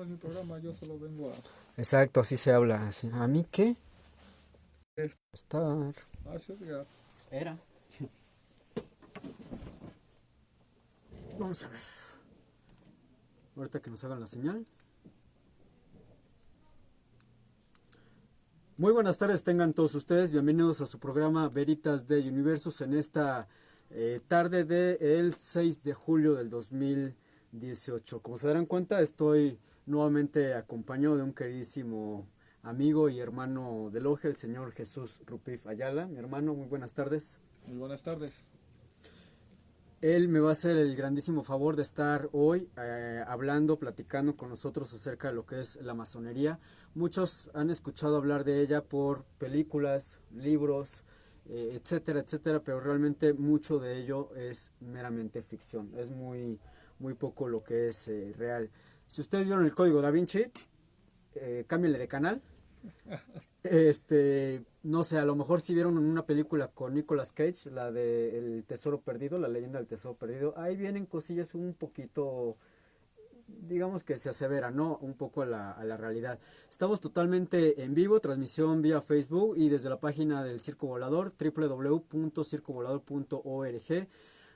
no es mi programa, yo solo vengo Exacto, así se habla. Así. ¿A mí qué? es- Estar. a sesgar. Era. Vamos a ver. Ahorita que nos hagan la señal. Muy buenas tardes tengan todos ustedes. Bienvenidos a su programa Veritas de Universos en esta tarde del 6 de julio del 2018. Como se darán cuenta, estoy nuevamente acompañado de un queridísimo amigo y hermano de logia, el señor Jesús Rupif Ayala. Mi hermano, muy buenas tardes. Muy buenas tardes. Él me va a hacer el grandísimo favor de estar hoy hablando, platicando con nosotros acerca de lo que es la masonería. Muchos han escuchado hablar de ella por películas, libros, etcétera, etcétera, pero realmente mucho de ello es meramente ficción. Es muy poco lo que es real. Si ustedes vieron el Código Da Vinci, cámbienle de canal. No sé, a lo mejor si vieron una película con Nicolas Cage, la de El Tesoro Perdido, la leyenda del Tesoro Perdido, ahí vienen cosillas un poquito, digamos que se asevera, ¿no? Un poco a la realidad. Estamos totalmente en vivo, transmisión vía Facebook y desde la página del Circo Volador, www.circovolador.org.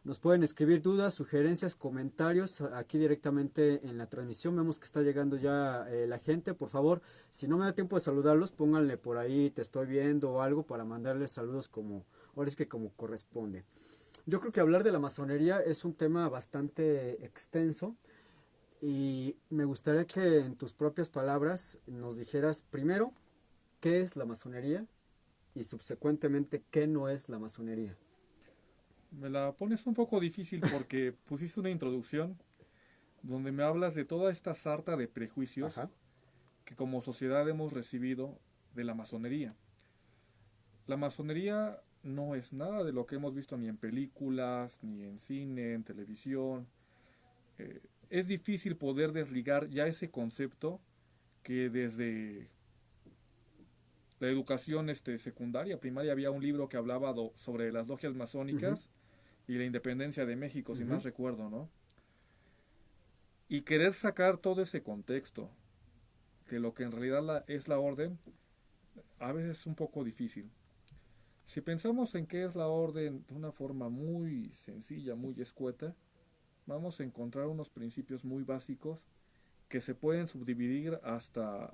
Nos pueden escribir dudas, sugerencias, comentarios aquí directamente en la transmisión. Vemos que está llegando ya la gente. Por favor, si no me da tiempo de saludarlos, pónganle por ahí, te estoy viendo o algo para mandarles saludos como, ahora es que como corresponde. Yo creo que hablar de la masonería es un tema bastante extenso y me gustaría que en tus propias palabras nos dijeras primero qué es la masonería y subsecuentemente qué no es la masonería. Me la pones un poco difícil porque pusiste una introducción donde me hablas de toda esta sarta de prejuicios Ajá. que como sociedad hemos recibido de la masonería. La masonería no es nada de lo que hemos visto ni en películas, ni en cine, en televisión. Es difícil poder desligar ya ese concepto que desde la educación secundaria, primaria, había un libro que hablaba sobre las logias Ujú, masónicas y la independencia de México, si ujú. más recuerdo, ¿no? Y querer sacar todo ese contexto de lo que en realidad es la orden, a veces es un poco difícil. Si pensamos en qué es la orden de una forma muy sencilla, muy escueta, vamos a encontrar unos principios muy básicos que se pueden subdividir hasta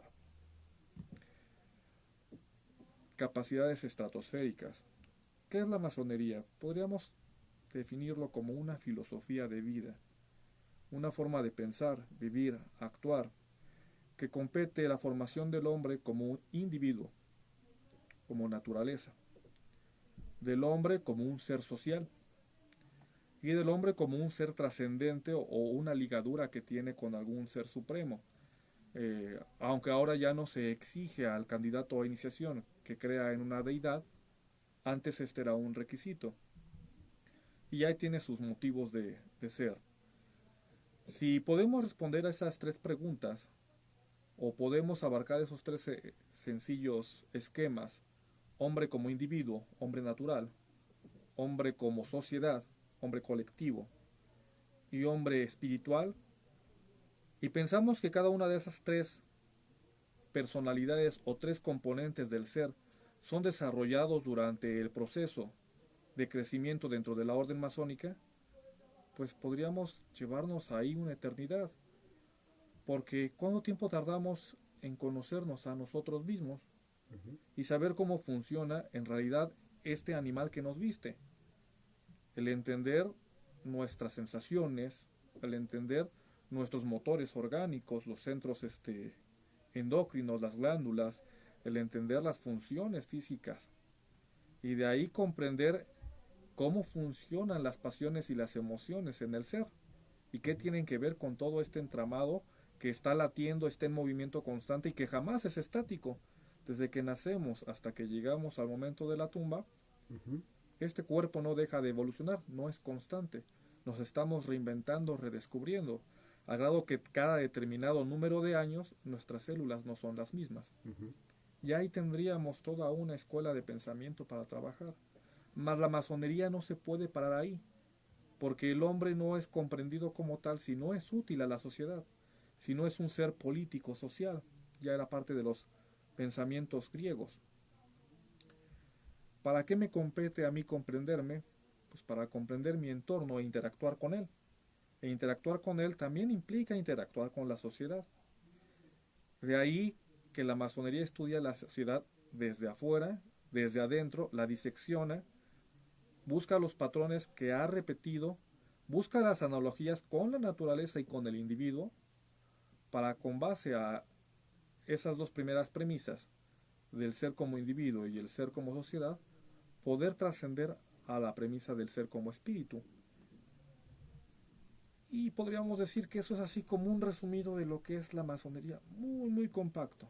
capacidades estratosféricas. ¿Qué es la masonería? Podríamos definirlo como una filosofía de vida, una forma de pensar, vivir, actuar, que compete la formación del hombre como un individuo, como naturaleza, del hombre como un ser social y del hombre como un ser trascendente o una ligadura que tiene con algún ser supremo. Aunque ahora ya no se exige al candidato a iniciación que crea en una deidad, antes este era un requisito. Y ahí tiene sus motivos de ser. Si podemos responder a esas tres preguntas, o podemos abarcar esos tres sencillos esquemas, hombre como individuo, hombre natural, hombre como sociedad, hombre colectivo, y hombre espiritual, y pensamos que cada una de esas tres personalidades o tres componentes del ser son desarrollados durante el proceso de crecimiento dentro de la orden masónica, pues podríamos llevarnos ahí una eternidad. Porque ¿cuánto tiempo tardamos en conocernos a nosotros mismos y saber cómo funciona en realidad este animal que nos viste? El entender nuestras sensaciones, el entender nuestros motores orgánicos, los centros endocrinos, las glándulas, el entender las funciones físicas y de ahí comprender cómo funcionan las pasiones y las emociones en el ser y qué tienen que ver con todo este entramado que está latiendo, está en movimiento constante y que jamás es estático. Desde que nacemos hasta que llegamos al momento de la tumba, Ujú. este cuerpo no deja de evolucionar, no es constante. Nos estamos reinventando, redescubriendo, a grado que cada determinado número de años nuestras células no son las mismas. Ujú. Y ahí tendríamos toda una escuela de pensamiento para trabajar. Mas la masonería no se puede parar ahí, porque el hombre no es comprendido como tal si no es útil a la sociedad, sino es un ser político social. Ya era parte de los pensamientos griegos. ¿Para qué me compete a mí comprenderme? Pues para comprender mi entorno e interactuar con él. E interactuar con él también implica interactuar con la sociedad. De ahí que la masonería estudia la sociedad desde afuera, desde adentro, la disecciona, busca los patrones que ha repetido, busca las analogías con la naturaleza y con el individuo, para con base a esas dos primeras premisas, del ser como individuo y el ser como sociedad, poder trascender a la premisa del ser como espíritu. Y podríamos decir que eso es así como un resumido de lo que es la masonería, muy, muy compacto.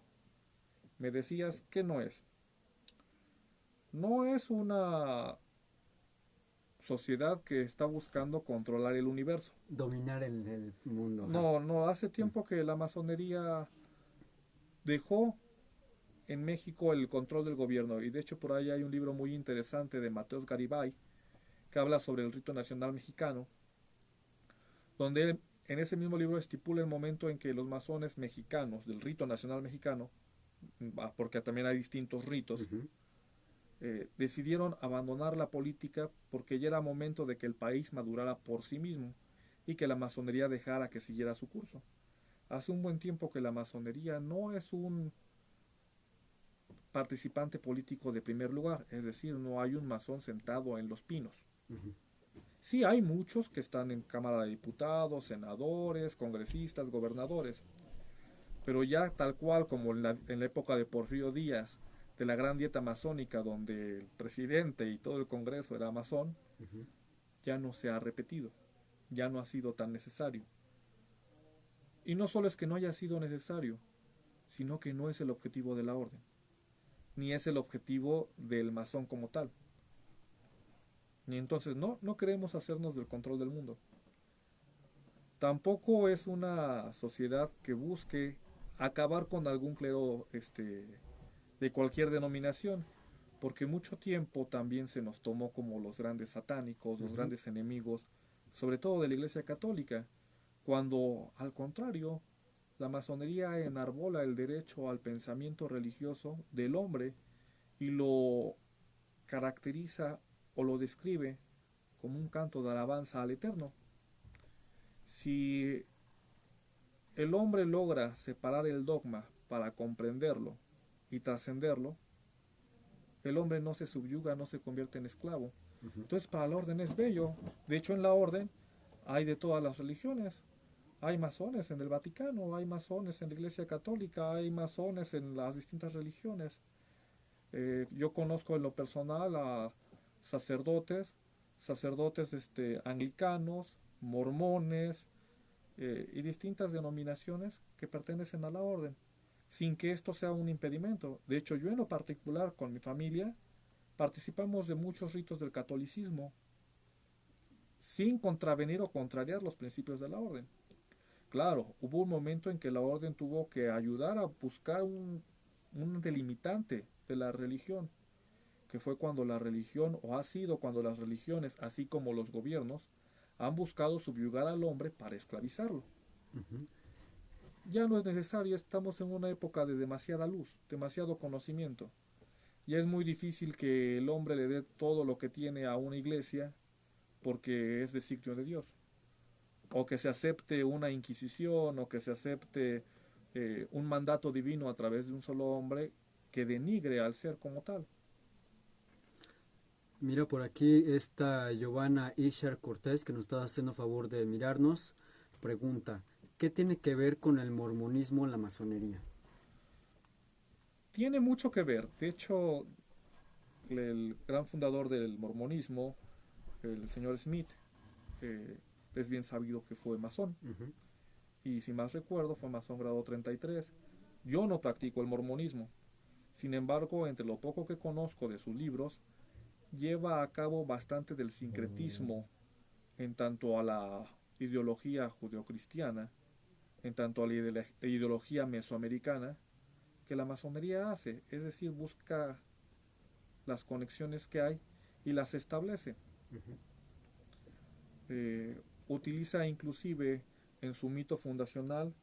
Me decías que no es. No es una sociedad que está buscando controlar el universo. Dominar el mundo. Ajá. No, no, hace tiempo que la masonería dejó en México el control del gobierno, y de hecho por ahí hay un libro muy interesante de Mateos Garibay que habla sobre el rito nacional mexicano, donde él, en ese mismo libro, estipula el momento en que los masones mexicanos del rito nacional mexicano, porque también hay distintos ritos, Uh-huh. decidieron abandonar la política porque ya era momento de que el país madurara por sí mismo y que la masonería dejara que siguiera su curso. Hace un buen tiempo que la masonería no es un participante político de primer lugar, es decir, no hay un masón sentado en los pinos. Uh-huh. Sí hay muchos que están en Cámara de Diputados, senadores, congresistas, gobernadores, pero ya tal cual como en la época de Porfirio Díaz, de la gran dieta masónica, donde el presidente y todo el Congreso era masón, Uh-huh. ya no se ha repetido, ya no ha sido tan necesario. Y no solo es que no haya sido necesario, sino que no es el objetivo de la orden, ni es el objetivo del masón como tal. Y entonces no queremos hacernos del control del mundo. Tampoco es una sociedad que busque acabar con algún clero de cualquier denominación, porque mucho tiempo también se nos tomó como los grandes satánicos, los Uh-huh. grandes enemigos, sobre todo de la Iglesia Católica, cuando al contrario, la masonería enarbola el derecho al pensamiento religioso del hombre y lo caracteriza o lo describe como un canto de alabanza al Eterno. Si el hombre logra separar el dogma para comprenderlo y trascenderlo, el hombre no se subyuga, no se convierte en esclavo. Uh-huh. Entonces para la orden es bello. De hecho en la orden hay de todas las religiones. Hay masones en el Vaticano, hay masones en la Iglesia Católica, hay masones en las distintas religiones. Yo conozco en lo personal a sacerdotes, anglicanos, mormones, y distintas denominaciones que pertenecen a la orden, sin que esto sea un impedimento. De hecho, yo en lo particular con mi familia participamos de muchos ritos del catolicismo, sin contravenir o contrariar los principios de la orden. Claro, hubo un momento en que la orden tuvo que ayudar a buscar un delimitante de la religión, que fue cuando la religión, o ha sido cuando las religiones, así como los gobiernos, han buscado subyugar al hombre para esclavizarlo. Uh-huh. Ya no es necesario, estamos en una época de demasiada luz, demasiado conocimiento. Ya es muy difícil que el hombre le dé todo lo que tiene a una iglesia porque es designio de Dios. O que se acepte una inquisición, o que se acepte un mandato divino a través de un solo hombre que denigre al ser como tal. Mira por aquí esta Giovanna Ishar Cortés, que nos está haciendo favor de mirarnos, pregunta, ¿qué tiene que ver con el mormonismo la masonería? Tiene mucho que ver. De hecho, el gran fundador del mormonismo, el señor Smith, eh, es bien sabido que fue masón. Uh-huh. Y si más recuerdo, fue masón grado 33. Yo no practico el mormonismo. Sin embargo, entre lo poco que conozco de sus libros, lleva a cabo bastante del sincretismo en tanto a la ideología judeocristiana, en tanto a la ideología mesoamericana, que la masonería hace, es decir, busca las conexiones que hay y las establece. Uh-huh. Utiliza inclusive en su mito fundacional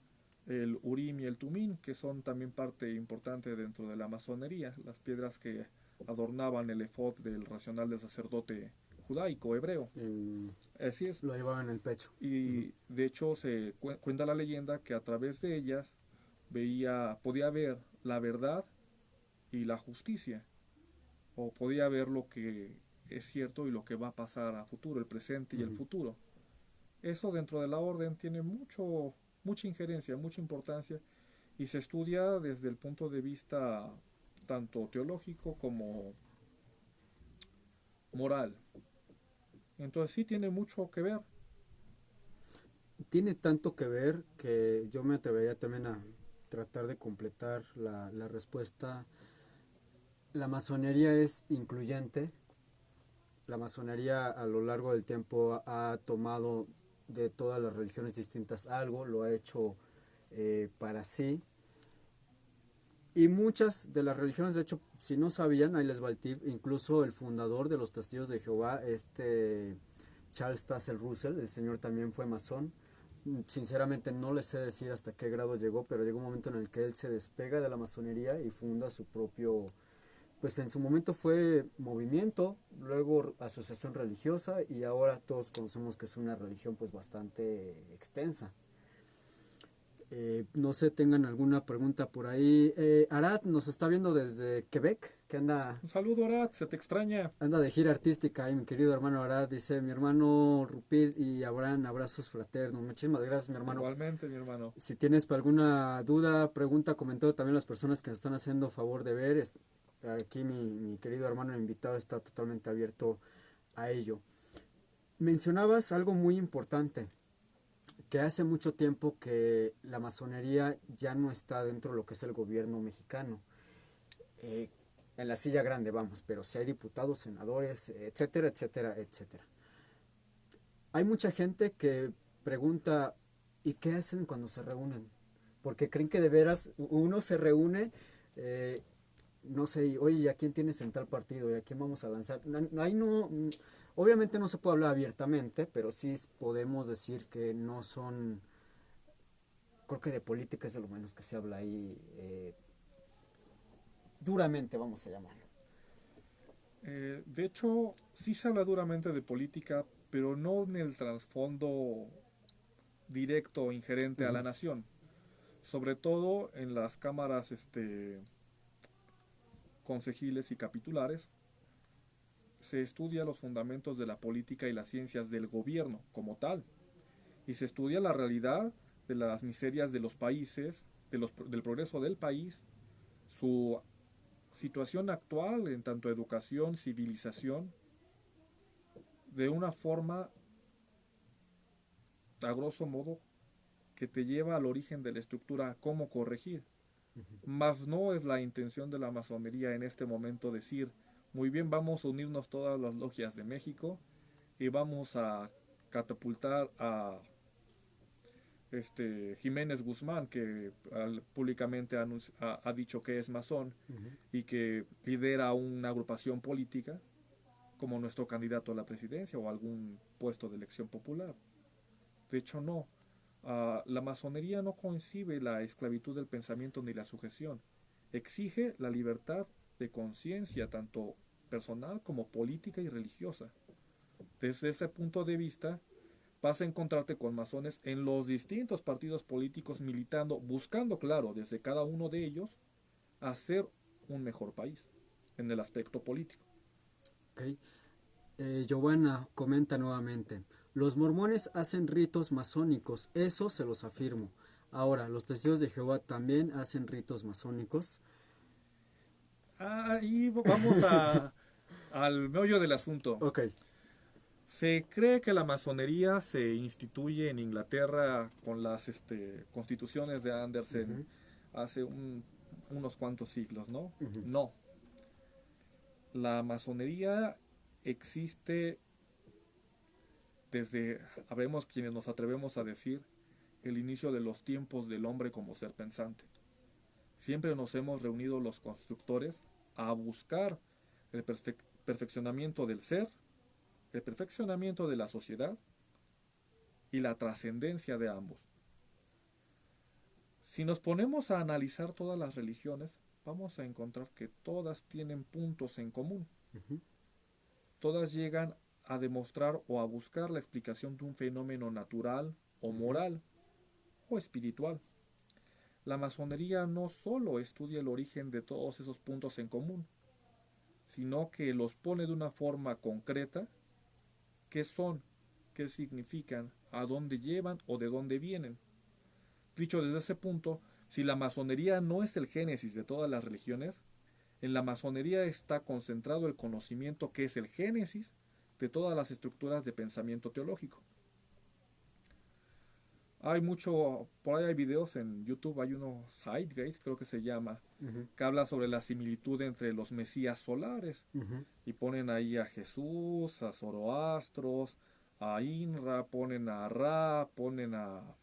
el Urim y el Tumim, que son también parte importante dentro de la masonería, las piedras que adornaban el efod del racional del sacerdote judaico, hebreo. En- Así es. lo llevaba en el pecho. Ujú. Y de hecho se cuenta la leyenda que a través de ellas podía ver la verdad y la justicia, o podía ver lo que es cierto y lo que va a pasar a futuro, el presente y el Ujú. futuro. Eso dentro de la orden tiene mucha injerencia, mucha importancia, y se estudia desde el punto de vista tanto teológico como moral. Entonces sí tiene mucho que ver. Tiene tanto que ver que yo me atrevería también a tratar de completar la respuesta. La masonería es incluyente. La masonería a lo largo del tiempo ha tomado de todas las religiones distintas algo, lo ha hecho para sí. Y muchas de las religiones, de hecho, si no sabían, ahí les va el tip, incluso el fundador de los Testigos de Jehová, Charles Tazel Russell, el señor también fue masón. Sinceramente no les sé decir hasta qué grado llegó, pero llegó un momento en el que él se despega de la masonería y funda su propio, pues en su momento fue movimiento, luego asociación religiosa y ahora todos conocemos que es una religión pues bastante extensa. No sé, tengan alguna pregunta por ahí. Arad nos está viendo desde Quebec, que Un saludo, Arat, se te extraña. anda de gira artística. Y mi querido hermano Arad dice, mi hermano Rupid y Abraham, abrazos fraternos. Muchísimas gracias, mi hermano. Igualmente, mi hermano. Si tienes alguna duda, pregunta, comentario, también las personas que nos están haciendo favor de ver, aquí mi querido hermano invitado está totalmente abierto a ello. Mencionabas algo muy importante, que hace mucho tiempo que la masonería ya no está dentro de lo que es el gobierno mexicano. Eh, en la silla grande, vamos, pero si hay diputados, senadores, etcétera, etcétera, etcétera. Hay mucha gente que pregunta, ¿y qué hacen cuando se reúnen? Porque creen que de veras uno se reúne, eh, no sé, oye, ¿y a quién tienes en tal partido? ¿Y a quién vamos a lanzar? Ahí no, obviamente no se puede hablar abiertamente, pero sí podemos decir que no son, creo que de política es de lo menos que se habla ahí, duramente vamos a llamarlo. De hecho, sí se habla duramente de política, pero no en el trasfondo directo o ingerente a Ujú. la nación. Sobre todo en las cámaras consejiles y capitulares, se estudia los fundamentos de la política y las ciencias del gobierno como tal, y se estudia la realidad de las miserias de los países, del progreso del país, su situación actual en tanto educación, civilización, de una forma, a grosso modo, que te lleva al origen de la estructura, cómo corregir. Mas no es la intención de la masonería en este momento decir, muy bien, vamos a unirnos todas las logias de México y vamos a catapultar a Jiménez Guzmán, que públicamente ha dicho que es masón Ujú. y que lidera una agrupación política como nuestro candidato a la presidencia o algún puesto de elección popular. De hecho, no. La masonería no concibe la esclavitud del pensamiento ni la sujeción. Exige la libertad de conciencia, tanto personal como política y religiosa. Desde ese punto de vista, vas a encontrarte con masones en los distintos partidos políticos militando, buscando, claro, desde cada uno de ellos, hacer un mejor país en el aspecto político. Ok. Giovanna comenta nuevamente, los mormones hacen ritos masónicos, eso se los afirmo. Ahora, los testigos de Jehová también hacen ritos masónicos. Y vamos al meollo del asunto. Ok. Se cree que la masonería se instituye en Inglaterra con las constituciones de Andersen Ujú. hace unos cuantos siglos, ¿no? Ujú. No. La masonería existe desde, habemos quienes nos atrevemos a decir, el inicio de los tiempos del hombre como ser pensante. Siempre nos hemos reunido los constructores a buscar el perfeccionamiento del ser, el perfeccionamiento de la sociedad y la trascendencia de ambos. Si nos ponemos a analizar todas las religiones, vamos a encontrar que todas tienen puntos en común. Ujú. Todas llegan a demostrar o a buscar la explicación de un fenómeno natural o Ujú. moral o espiritual. La masonería no solo estudia el origen de todos esos puntos en común, sino que los pone de una forma concreta: qué son, qué significan, a dónde llevan o de dónde vienen. Dicho desde ese punto, si la masonería no es el génesis de todas las religiones, en la masonería está concentrado el conocimiento que es el génesis de todas las estructuras de pensamiento teológico. Hay mucho, por ahí hay videos en YouTube, hay uno, Sidegates creo que se llama, Ujú. que habla sobre la similitud entre los mesías solares, Ujú. y ponen ahí a Jesús, a Zoroastros, a Inra, ponen a Ra, ponen a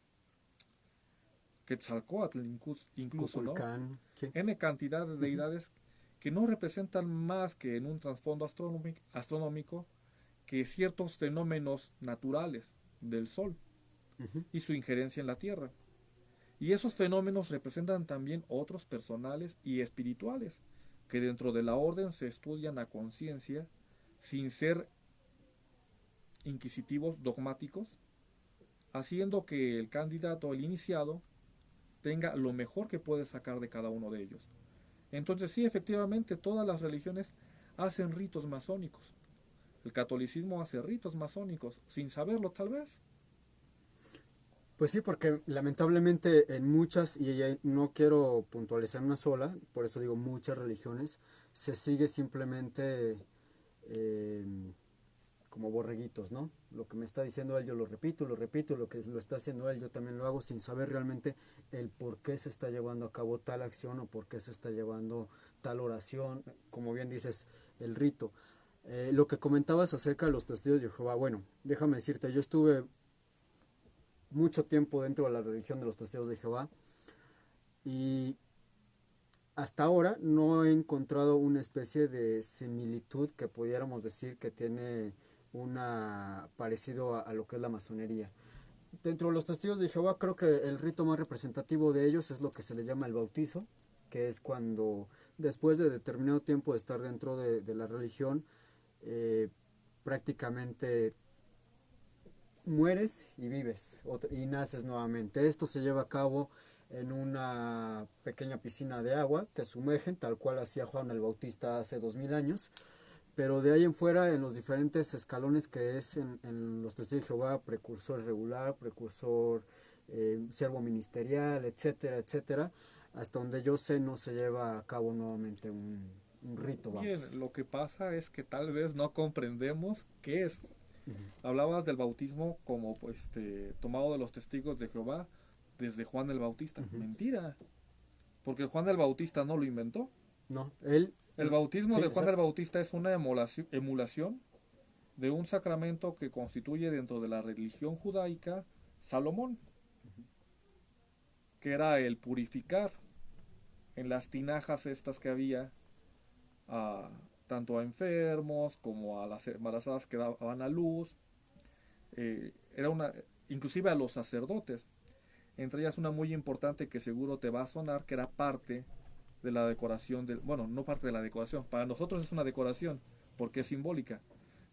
Quetzalcóatl incluso, ¿no? Kukulcán, sí. N cantidad de Ujú. deidades que no representan más que en un trasfondo astronómico que ciertos fenómenos naturales del Sol Ujú. y su injerencia en la Tierra. Y esos fenómenos representan también otros personales y espirituales, que dentro de la orden se estudian a conciencia, sin ser inquisitivos dogmáticos, haciendo que el candidato, el iniciado, tenga lo mejor que puede sacar de cada uno de ellos. Entonces sí, efectivamente, todas las religiones hacen ritos masónicos. El catolicismo hace ritos masónicos, sin saberlo tal vez. Pues sí, porque lamentablemente en muchas, y no quiero puntualizar una sola, por eso digo muchas religiones, se sigue simplemente eh, como borreguitos, ¿no? Lo que me está diciendo él yo lo repito, lo que lo está haciendo él yo también lo hago sin saber realmente el por qué se está llevando a cabo tal acción o por qué se está llevando tal oración, como bien dices, el rito. Lo que comentabas acerca de los testigos de Jehová, bueno, déjame decirte, yo estuve mucho tiempo dentro de la religión de los testigos de Jehová y hasta ahora no he encontrado una especie de similitud que pudiéramos decir que tiene una parecido a lo que es la masonería. Dentro de los testigos de Jehová creo que el rito más representativo de ellos es lo que se le llama el bautizo, que es cuando después de determinado tiempo de estar dentro de la religión, eh, prácticamente mueres y vives y naces nuevamente. Esto se lleva a cabo en una pequeña piscina de agua, te sumergen tal cual hacía Juan el Bautista hace 2000 años, pero de ahí en fuera en los diferentes escalones que es en los testigos de Jehová, precursor regular, precursor, siervo ministerial, etcétera, etcétera, hasta donde yo sé no se lleva a cabo nuevamente un rito, vamos. Bien, lo que pasa es que tal vez no comprendemos qué es. Ujú. Hablabas del bautismo como pues, tomado de los testigos de Jehová desde Juan el Bautista. Ujú. Mentira, porque Juan el Bautista no lo inventó. No, él, El bautismo sí, de Juan el exacto. Bautista es una emulación de un sacramento que constituye dentro de la religión judaica Salomón, que era el purificar en las tinajas estas que había a, tanto a enfermos como a las embarazadas que daban a luz, era una, inclusive a los sacerdotes, entre ellas una muy importante que seguro te va a sonar, que era parte de la decoración del, bueno, no parte de la decoración, para nosotros es una decoración porque es simbólica,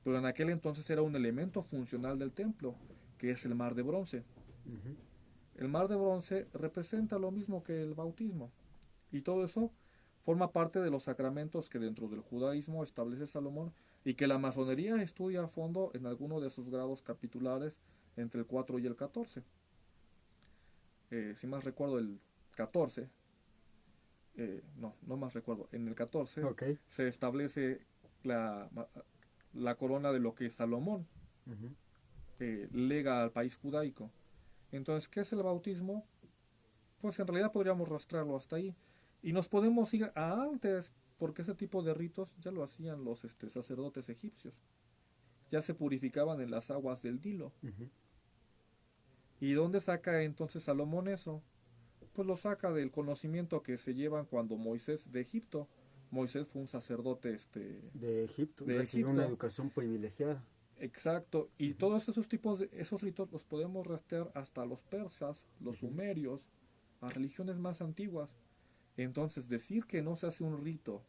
pero en aquel entonces era un elemento funcional del templo, que es el mar de bronce. Ujú. El mar de bronce representa lo mismo que el bautismo, y todo eso forma parte de los sacramentos que dentro del judaísmo establece Salomón y que la masonería estudia a fondo en alguno de sus grados capitulares entre el 4 y el 14. Si más recuerdo, el 14, no más recuerdo, en el 14 Ok. se establece la, la corona de lo que Salomón Ujú. lega al país judaico. Entonces, ¿qué es el bautismo? Pues en realidad podríamos rastrearlo hasta ahí. Y nos podemos ir a antes, porque ese tipo de ritos ya lo hacían los sacerdotes egipcios. Ya se purificaban en las aguas del Nilo. Ujú. ¿Y dónde saca entonces Salomón eso? Pues lo saca del conocimiento que se llevan cuando Moisés de Egipto. Moisés fue un sacerdote De Egipto, de recibió una Egipto. educación privilegiada. Exacto. Y Ujú. todos esos tipos de esos ritos los podemos rastrear hasta los persas, los Ujú. sumerios, a religiones más antiguas. Entonces, decir que no se hace un rito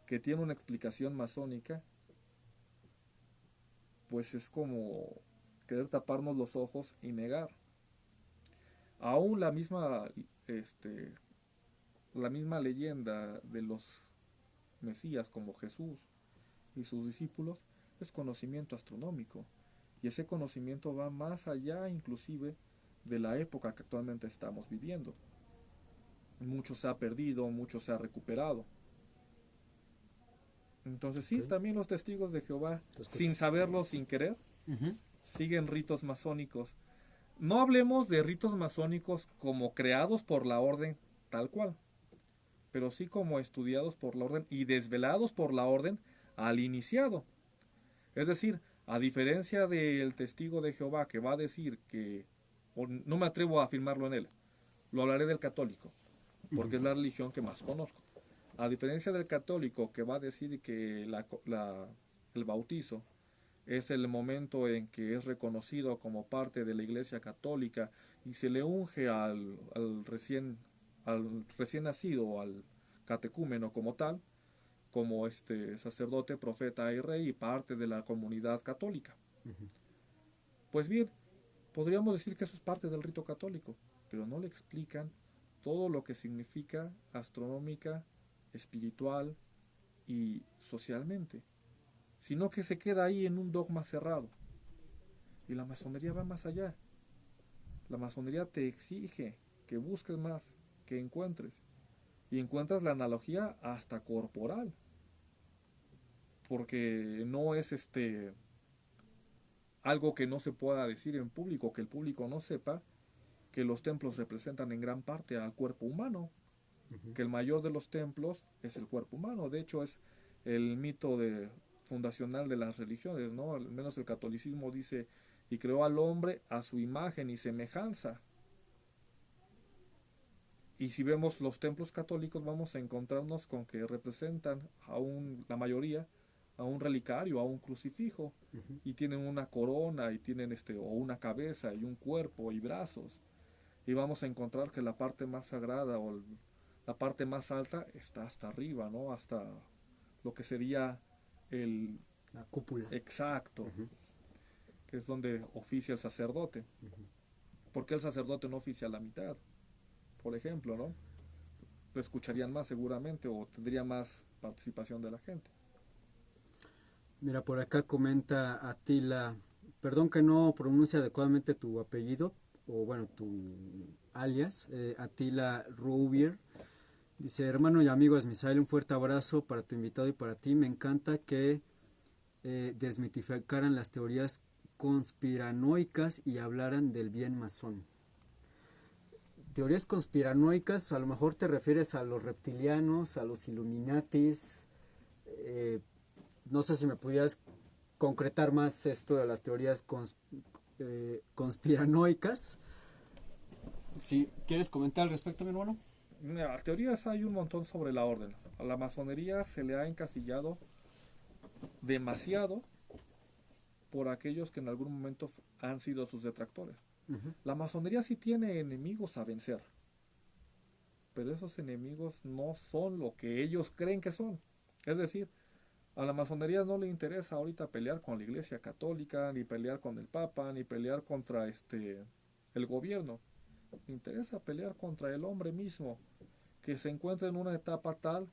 que tiene una explicación masónica, pues es como querer taparnos los ojos y negar. Aún este, la misma leyenda de los Mesías como Jesús y sus discípulos es conocimiento astronómico. Y ese conocimiento va más allá inclusive de la época que actualmente estamos viviendo. Mucho se ha perdido, mucho se ha recuperado. Entonces sí, Ok, también los testigos de Jehová, te escucho. sin saberlo, sin querer, Ujú. siguen ritos masónicos. No hablemos de ritos masónicos como creados por la orden tal cual, pero sí como estudiados por la orden y desvelados por la orden al iniciado. Es decir, a diferencia del testigo de Jehová que va a decir que, o no me atrevo a afirmarlo en él, lo hablaré del católico, porque es la religión que más conozco. A diferencia del católico que va a decir que el bautizo es el momento en que es reconocido como parte de la Iglesia Católica y se le unge al recién nacido, al catecúmeno como tal, como este sacerdote, profeta y rey y parte de la comunidad católica. Ujú. Pues bien, podríamos decir que eso es parte del rito católico, pero no le explican todo lo que significa astronómica, espiritual y socialmente, sino que se queda ahí en un dogma cerrado. Y la masonería va más allá. La masonería te exige que busques más, que encuentres. Y encuentras la analogía hasta corporal. Porque no es algo que no se pueda decir en público, que el público no sepa que los templos representan en gran parte al cuerpo humano, Ujú. que el mayor de los templos es el cuerpo humano. De hecho, es el mito fundacional de las religiones, ¿no? Al menos el catolicismo dice, y creó al hombre a su imagen y semejanza. Y si vemos los templos católicos, vamos a encontrarnos con que representan la mayoría, a un relicario, a un crucifijo, Ujú. y tienen una corona, y tienen o una cabeza, y un cuerpo, y brazos. Y vamos a encontrar que la parte más sagrada la parte más alta está hasta arriba, ¿no? Hasta lo que sería el La cúpula. exacto, Ujú. que es donde oficia el sacerdote. Ujú. ¿Por qué el sacerdote no oficia la mitad? Por ejemplo, ¿no? Lo escucharían más seguramente o tendría más participación de la gente. Mira, por acá comenta Atila, perdón que no pronuncia adecuadamente tu apellido, o bueno, tu alias, Atila Rubier. Dice, hermano y amigo Misael, un fuerte abrazo para tu invitado y para ti. Me encanta que desmitificaran las teorías conspiranoicas y hablaran del bien masón. Teorías conspiranoicas, a lo mejor te refieres a los reptilianos, a los Illuminatis. eh, no sé si me pudieras concretar más esto de las teorías conspiranoicas. Si quieres comentar al respecto, mi hermano. Mira, teorías hay un montón sobre la orden. A la masonería se le ha encasillado demasiado por aquellos que en algún momento han sido sus detractores. Uh-huh. La masonería sí tiene enemigos a vencer, pero esos enemigos no son lo que ellos creen que son. Es decir, a la masonería no le interesa ahorita pelear con la Iglesia Católica, ni pelear con el Papa, ni pelear contra el gobierno. Le interesa pelear contra el hombre mismo, que se encuentra en una etapa tal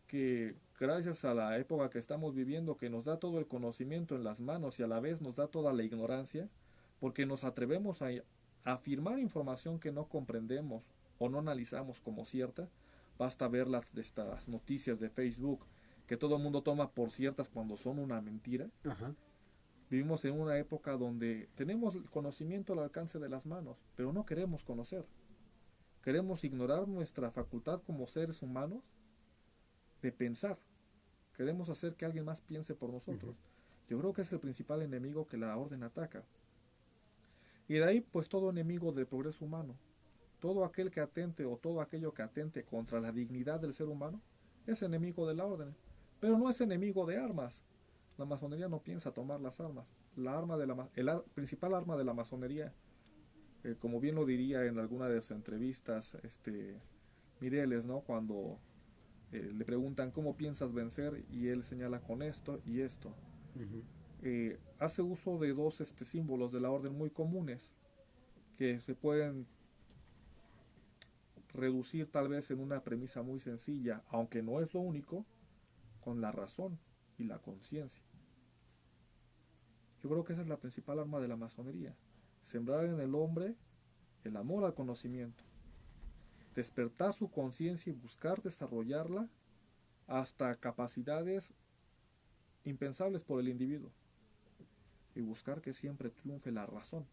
que gracias a la época que estamos viviendo, que nos da todo el conocimiento en las manos y a la vez nos da toda la ignorancia, porque nos atrevemos a afirmar información que no comprendemos o no analizamos como cierta. Basta ver estas noticias de Facebook que todo el mundo toma por ciertas cuando son una mentira. Ajá. Vivimos en una época donde tenemos el conocimiento al alcance de las manos, pero no queremos conocer. Queremos ignorar nuestra facultad como seres humanos de pensar. Queremos hacer que alguien más piense por nosotros. Uh-huh. Yo creo que es el principal enemigo que la orden ataca. Y de ahí, pues todo enemigo del progreso humano. Todo aquel que atente o todo aquello que atente contra la dignidad del ser humano es enemigo de la orden. Pero no es enemigo de armas. La masonería no piensa tomar las armas. El principal arma de la masonería Como bien lo diría en alguna de sus entrevistas, Mireles, ¿no? Cuando le preguntan cómo piensas vencer y él señala con esto y esto. Ujú. Hace uso de dos símbolos de la orden muy comunes que se pueden reducir tal vez en una premisa muy sencilla, aunque no es lo único, con la razón y la conciencia. Yo creo que esa es la principal arma de la masonería, sembrar en el hombre el amor al conocimiento, despertar su conciencia y buscar desarrollarla hasta capacidades impensables por el individuo y buscar que siempre triunfe la razón.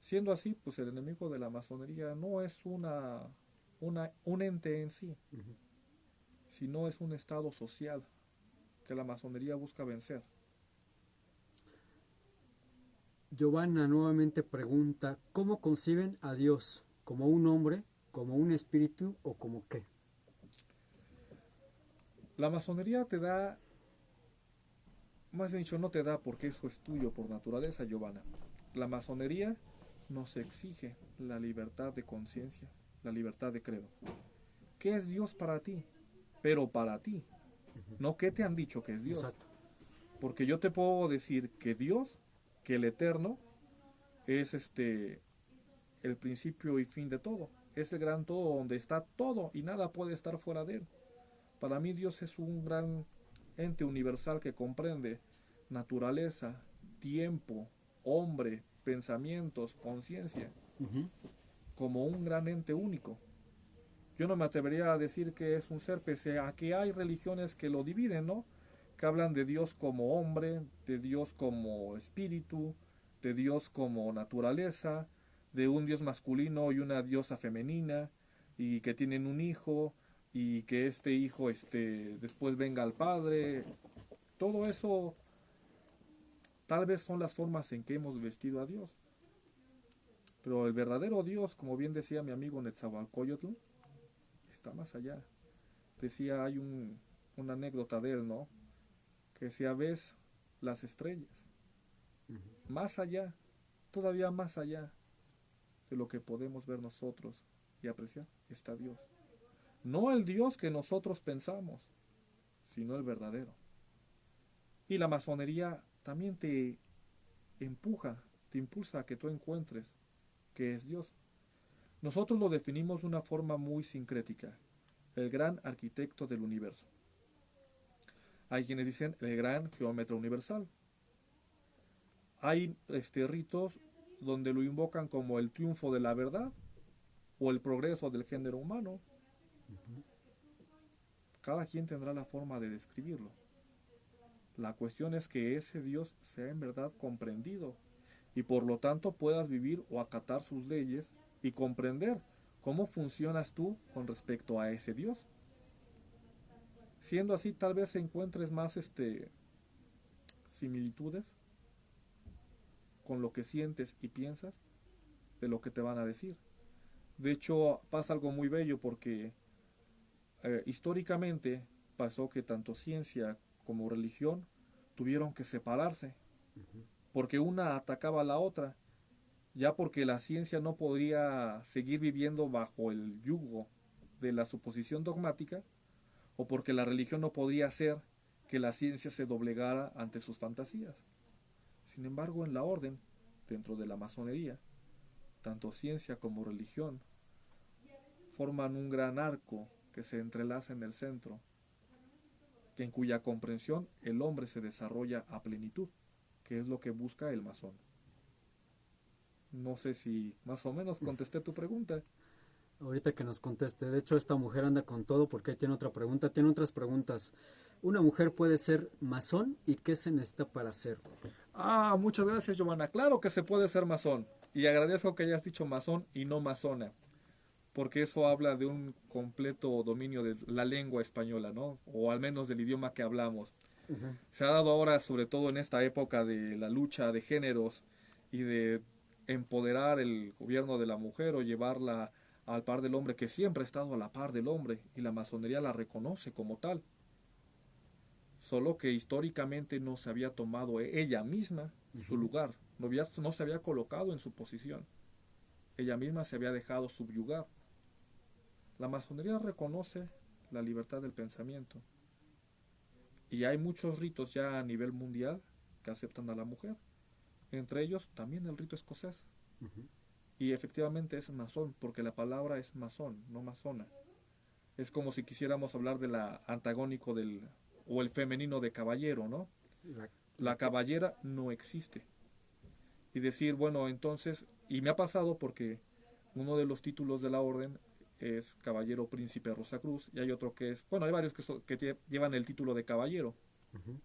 Siendo así, pues el enemigo de la masonería no es un ente en sí, Ujú. sino es un estado social que la masonería busca vencer. Giovanna nuevamente pregunta, ¿cómo conciben a Dios? ¿Como un hombre, como un espíritu o como qué? La masonería te da, más bien dicho, no te da porque eso es tuyo por naturaleza, Giovanna. La masonería nos exige la libertad de conciencia, la libertad de credo. ¿Qué es Dios para ti? Pero para ti, no qué te han dicho que es Dios. Exacto. Porque yo te puedo decir que Dios, que el Eterno, es el principio y fin de todo. Es el gran todo donde está todo y nada puede estar fuera de él. Para mí Dios es un gran ente universal que comprende naturaleza, tiempo, hombre, pensamientos, conciencia, Ujú. como un gran ente único. Yo no me atrevería a decir que es un ser, pese a que hay religiones que lo dividen, ¿no? Que hablan de Dios como hombre, de Dios como espíritu, de Dios como naturaleza, de un Dios masculino y una diosa femenina, y que tienen un hijo, y que este hijo después venga al Padre. Todo eso tal vez son las formas en que hemos vestido a Dios. Pero el verdadero Dios, como bien decía mi amigo Netzahualcóyotl, está más allá. Decía, hay una anécdota de él, ¿no? Que decía, ves las estrellas, Ujú. más allá, todavía más allá de lo que podemos ver nosotros y apreciar, está Dios. No el Dios que nosotros pensamos, sino el verdadero. Y la masonería también te empuja, te impulsa a que tú encuentres que es Dios. Nosotros lo definimos de una forma muy sincrética, el gran arquitecto del universo. Hay quienes dicen el gran geómetra universal. Hay ritos donde lo invocan como el triunfo de la verdad o el progreso del género humano. Ujú. Cada quien tendrá la forma de describirlo. La cuestión es que ese Dios sea en verdad comprendido y por lo tanto puedas vivir o acatar sus leyes y comprender cómo funcionas tú con respecto a ese Dios. Siendo así, tal vez encuentres más similitudes con lo que sientes y piensas de lo que te van a decir. De hecho, pasa algo muy bello porque históricamente pasó que tanto ciencia como religión tuvieron que separarse Ujú. porque una atacaba a la otra, ya porque la ciencia no podría seguir viviendo bajo el yugo de la suposición dogmática o porque la religión no podía hacer que la ciencia se doblegara ante sus fantasías. Sin embargo, en la orden, dentro de la masonería, tanto ciencia como religión forman un gran arco que se entrelaza en el centro, que en cuya comprensión el hombre se desarrolla a plenitud, que es lo que busca el masón. No sé si más o menos contesté tu pregunta. Ahorita que nos conteste, de hecho esta mujer anda con todo porque ahí tiene otra pregunta, tiene otras preguntas. ¿Una mujer puede ser masón y qué se necesita para serlo? Ah, muchas gracias, Giovanna. Claro que se puede ser masón. Y agradezco que hayas dicho masón y no masona, porque eso habla de un completo dominio de la lengua española, ¿no? O al menos del idioma que hablamos. Ujú. Se ha dado ahora, sobre todo en esta época de la lucha de géneros y de empoderar el gobierno de la mujer o llevarla al par del hombre, que siempre ha estado a la par del hombre y la masonería la reconoce como tal. Solo que históricamente no se había tomado ella misma su Ujú. lugar no se había colocado en su posición. Ella misma se había dejado subyugar. La masonería reconoce la libertad del pensamiento. Y hay muchos ritos ya a nivel mundial que aceptan a la mujer. Entre ellos también el rito escocés. Ujú. Y efectivamente es masón, porque la palabra es masón, no masona. Es como si quisiéramos hablar de la antagónico del, o el femenino de caballero, ¿no? La, la La que, caballera no existe. Y decir, bueno, entonces, y me ha pasado porque uno de los títulos de la orden es Caballero Príncipe Rosacruz, y hay otro que es, bueno, hay varios que llevan el título de caballero. ujú,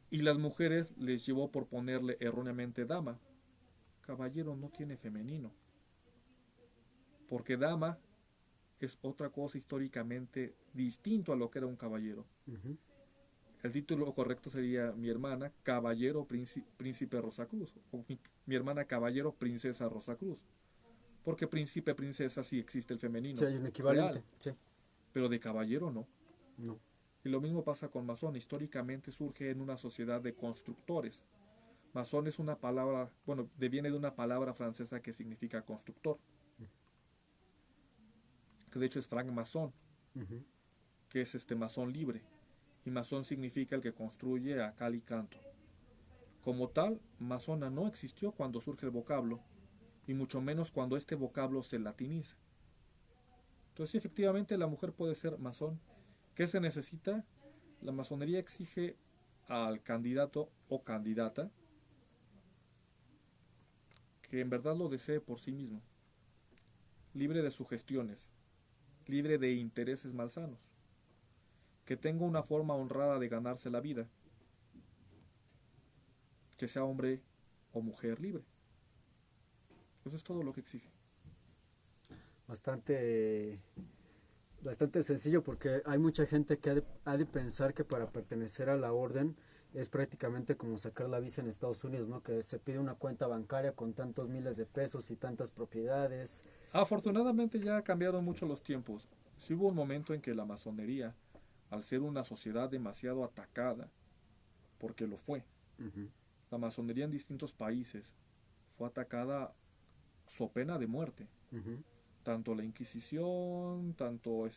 Y las mujeres les llevó por ponerle erróneamente dama. Caballero no tiene femenino, porque dama es otra cosa históricamente distinto a lo que era un caballero. ujú. El título correcto sería mi hermana Caballero Príncipe Rosacruz, o mi hermana Caballero Princesa Rosacruz, porque príncipe, princesa sí existe el Sí, femenino hay un real, equivalente, sí, pero de caballero no. no. Y lo mismo pasa con masón, históricamente surge en una sociedad de constructores. Masón es una palabra, bueno, viene de una palabra francesa que significa constructor, que de hecho es franc-masón, Ujú, que es este masón libre, y masón significa el que construye a cal y canto. Como tal, masona no existió cuando surge el vocablo, y mucho menos cuando este vocablo se latiniza. Entonces, sí, efectivamente, la mujer puede ser masón. ¿Qué se necesita? La masonería exige al candidato o candidata que en verdad lo desee por sí mismo, libre de sugestiones, libre de intereses malsanos, que tenga una forma honrada de ganarse la vida, que sea hombre o mujer libre. Eso es todo lo que exige. bastante, bastante sencillo porque hay mucha gente que ha de pensar que para pertenecer a la orden es prácticamente como sacar la visa en Estados Unidos, ¿no? Que se pide una cuenta bancaria con tantos miles de pesos y tantas propiedades. Afortunadamente ya cambiaron mucho los tiempos. Sí hubo un momento en que la masonería, al ser una sociedad demasiado atacada, porque lo fue, Ujú, la masonería en distintos países fue atacada so pena de muerte. ujú. Tanto la Inquisición, tanto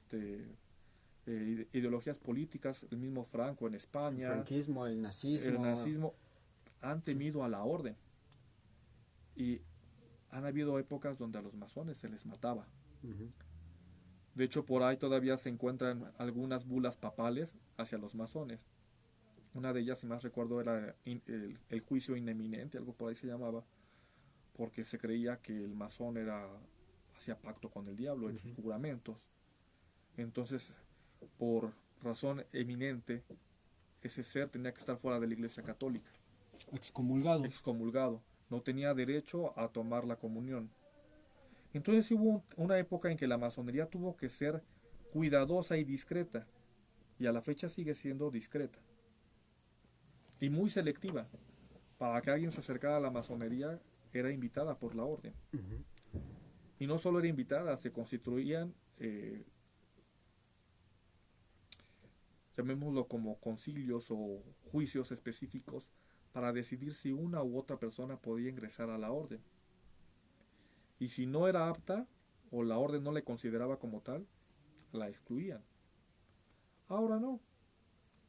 ideologías políticas, el mismo Franco en El España, franquismo, el el nazismo. nazismo, han Sí. temido a la orden. Y han habido épocas donde a los masones se les mataba. Ujú, De hecho, por ahí todavía se encuentran algunas bulas papales hacia los masones. Una de ellas, si más recuerdo, era el juicio ineminente, algo por ahí se llamaba, porque se creía que el masón hacía pacto con el diablo en sus ujú. juramentos. Entonces, por razón eminente, ese ser tenía que estar fuera de la iglesia católica, Excomulgado. excomulgado, no tenía derecho a tomar la comunión. Entonces hubo una época en que la masonería tuvo que ser cuidadosa y discreta, y a la fecha sigue siendo discreta y muy selectiva. Para que alguien se acercara a la masonería era invitada por la orden. Ujú. Y no solo era invitada, se constituían, llamémoslo como concilios o juicios específicos para decidir si una u otra persona podía ingresar a la orden. Y si no era apta o la orden no le consideraba como tal, la excluían. Ahora no.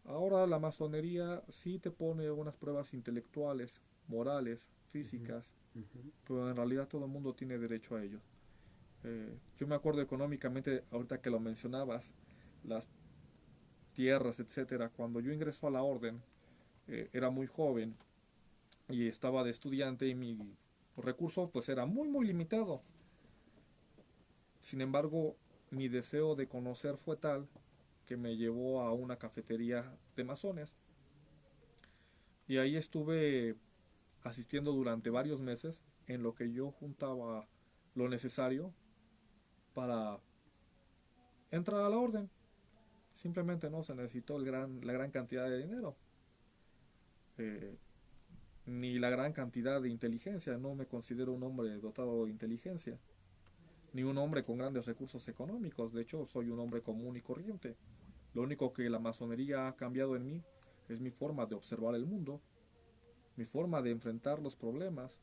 Ahora la masonería sí te pone unas pruebas intelectuales, morales, Ujú, físicas, ujú. pero en realidad todo el mundo tiene derecho a ello. Yo me acuerdo económicamente, ahorita que lo mencionabas, las tierras, etcétera. Cuando yo ingreso a la orden, era muy joven y estaba de estudiante y mi recurso pues era muy muy limitado. Sin embargo, mi deseo de conocer fue tal que me llevó a una cafetería de masones y ahí estuve asistiendo durante varios meses en lo que yo juntaba lo necesario para entrar a la orden. Simplemente no se necesitó la gran cantidad de dinero, eh, ni la gran cantidad de inteligencia. No me considero un hombre dotado de inteligencia, ni un hombre con grandes recursos económicos. De hecho, soy un hombre común y corriente. Lo único que la masonería ha cambiado en mí es mi forma de observar el mundo, mi forma de enfrentar los problemas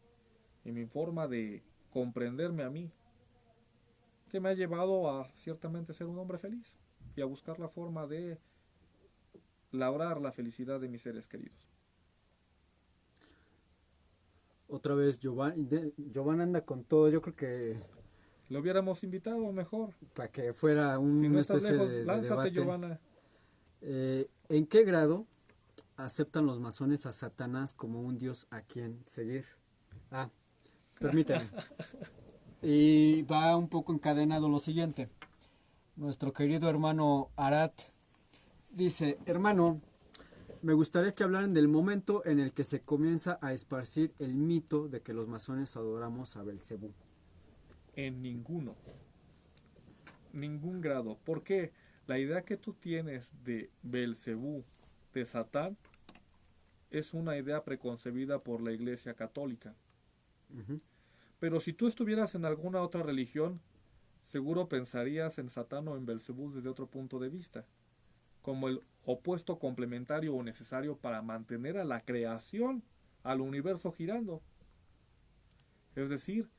y mi forma de comprenderme a mí, que me ha llevado a ciertamente ser un hombre feliz y a buscar la forma de labrar la felicidad de mis seres queridos. Otra vez, Giovanni anda con todo. Yo creo que Lo hubiéramos invitado mejor. para que fuera Si no una estás especie lejos, de lánzate, debate. Giovanna. ¿En qué grado aceptan los masones a Satanás como un dios a quien seguir? Ah, permíteme. Y va un poco encadenado lo siguiente. Nuestro querido hermano Arat dice: hermano, me gustaría que hablaran del momento en el que se comienza a esparcir el mito de que los masones adoramos a Belcebú. En ningún grado. Porque la idea que tú tienes de Belcebú, de Satán, es una idea preconcebida por la Iglesia Católica. Uh-huh. Pero si tú estuvieras en alguna otra religión, seguro pensarías en Satán o en Belcebú desde otro punto de vista, como el opuesto complementario o necesario para mantener a la creación, al universo girando. Es decir,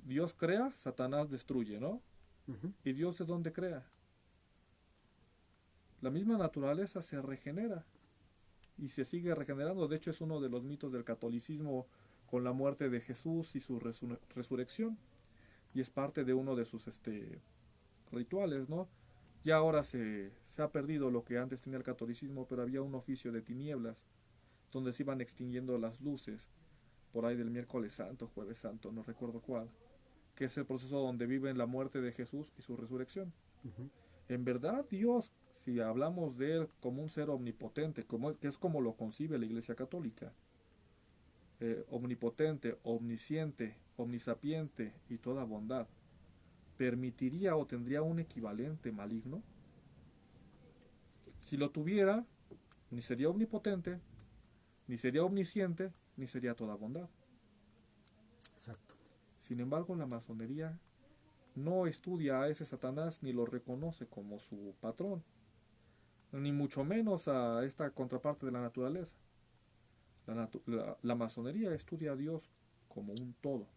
Dios crea, Satanás destruye, ¿no? Uh-huh. ¿Y Dios de dónde crea? La misma naturaleza se regenera y se sigue regenerando. De hecho, es uno de los mitos del catolicismo con la muerte de Jesús y su resurrección. Y es parte de uno de sus rituales, ¿no? Ya ahora se ha perdido lo que antes tenía el catolicismo, pero había un oficio de tinieblas donde se iban extinguiendo las luces por ahí del miércoles santo, jueves santo, no recuerdo cuál, que es el proceso donde viven la muerte de Jesús y su resurrección. Uh-huh. En verdad, Dios, si hablamos de Él como un ser omnipotente, que es como lo concibe la Iglesia Católica, omnipotente, omnisciente, omnisapiente y toda bondad, ¿permitiría o tendría un equivalente maligno? Si lo tuviera, ni sería omnipotente, ni sería omnisciente, ni sería toda bondad. Exacto. Sin embargo, la masonería no estudia a ese Satanás ni lo reconoce como su patrón, ni mucho menos a esta contraparte de la naturaleza. La masonería estudia a Dios como un todo,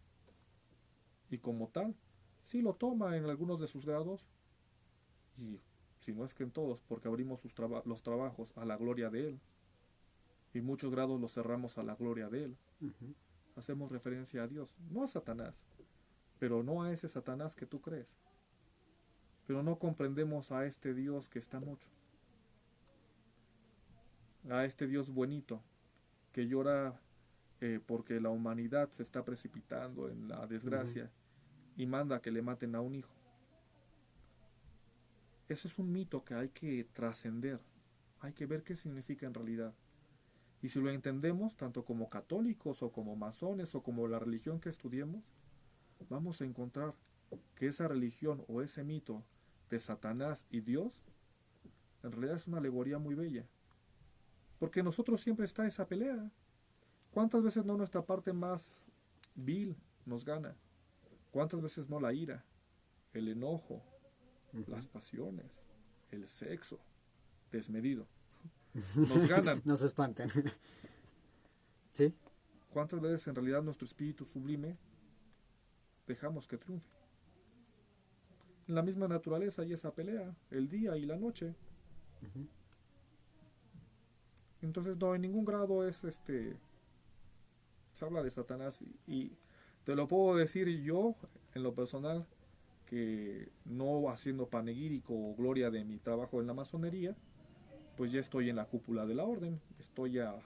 y como tal, sí lo toma en algunos de sus grados, y si no es que en todos, porque abrimos los trabajos a la gloria de Él, y muchos grados los cerramos a la gloria de Él. Uh-huh. Hacemos referencia a Dios, no a Satanás, pero no a ese Satanás que tú crees. Pero no comprendemos a este Dios que está mucho, a este Dios buenito, que llora porque la humanidad se está precipitando en la desgracia. Uh-huh. Y manda que le maten a un hijo. Eso es un mito que hay que trascender, hay que ver qué significa en realidad. Y si lo entendemos, tanto como católicos o como masones o como la religión que estudiemos, vamos a encontrar que esa religión o ese mito de Satanás y Dios en realidad es una alegoría muy bella. Porque nosotros siempre está esa pelea. ¿Cuántas veces no nuestra parte más vil nos gana? ¿Cuántas veces no la ira, el enojo, uh-huh, las pasiones, el sexo desmedido nos ganan? No se espanten. ¿Sí? ¿Cuántas veces en realidad nuestro espíritu sublime dejamos que triunfe? En la misma naturaleza hay esa pelea, el día y la noche. Uh-huh. Entonces no, en ningún grado es se habla de Satanás y te lo puedo decir yo en lo personal, que no haciendo panegírico o gloria de mi trabajo en la masonería, pues ya estoy en la cúpula de la orden, estoy ya